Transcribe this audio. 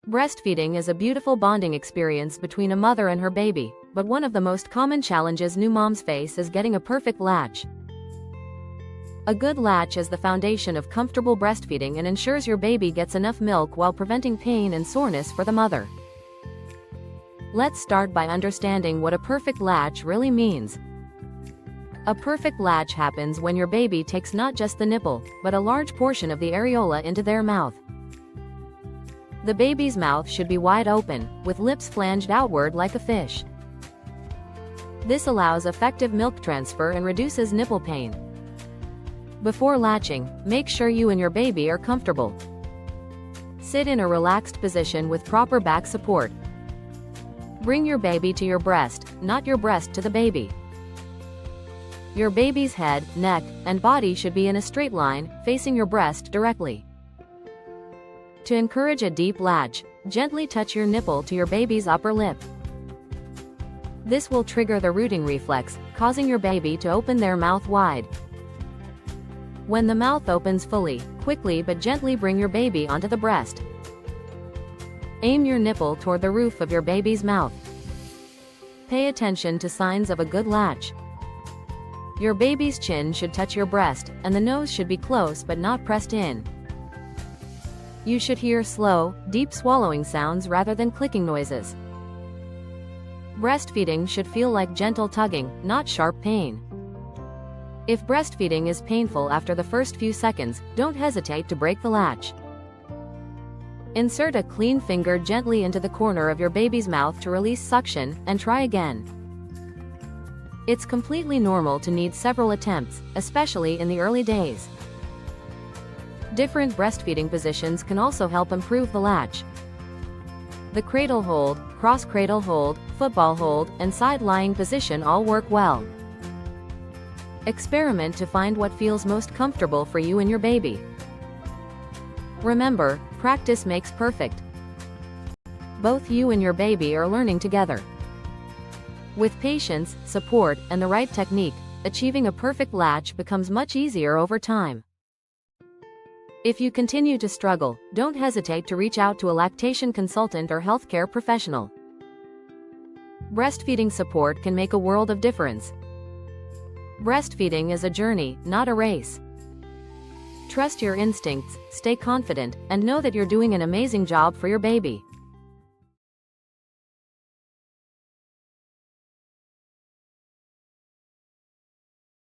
Breastfeeding is a beautiful bonding experience between a mother and her baby, but one of the most common challenges new moms face is getting a perfect latch. A good latch is the foundation of comfortable breastfeeding and ensures your baby gets enough milk while preventing pain and soreness for the mother. Let's start by understanding what a perfect latch really means. A perfect latch happens when your baby takes not just the nipple, but a large portion of the areola into their mouth. The baby's mouth should be wide open, with lips flanged outward like a fish. This allows effective milk transfer and reduces nipple pain. Before latching, make sure you and your baby are comfortable. Sit in a relaxed position with proper back support. Bring your baby to your breast, not your breast to the baby. Your baby's head, neck, and body should be in a straight line, facing your breast directly. To encourage a deep latch, gently touch your nipple to your baby's upper lip. This will trigger the rooting reflex, causing your baby to open their mouth wide. When the mouth opens fully, quickly but gently bring your baby onto the breast. Aim your nipple toward the roof of your baby's mouth. Pay attention to signs of a good latch. Your baby's chin should touch your breast, and the nose should be close but not pressed in. You should hear slow, deep swallowing sounds rather than clicking noises. Breastfeeding should feel like gentle tugging, not sharp pain. If breastfeeding is painful after the first few seconds, don't hesitate to break the latch. Insert a clean finger gently into the corner of your baby's mouth to release suction, and try again. It's completely normal to need several attempts, especially in the early days. Different breastfeeding positions can also help improve the latch. The cradle hold, cross cradle hold, football hold, and side lying position all work well. Experiment to find what feels most comfortable for you and your baby. Remember, practice makes perfect. Both you and your baby are learning together. With patience, support, and the right technique, achieving a perfect latch becomes much easier over time. If you continue to struggle, don't hesitate to reach out to a lactation consultant or healthcare professional. Breastfeeding support can make a world of difference. Breastfeeding is a journey, not a race. Trust your instincts, stay confident, and know that you're doing an amazing job for your baby.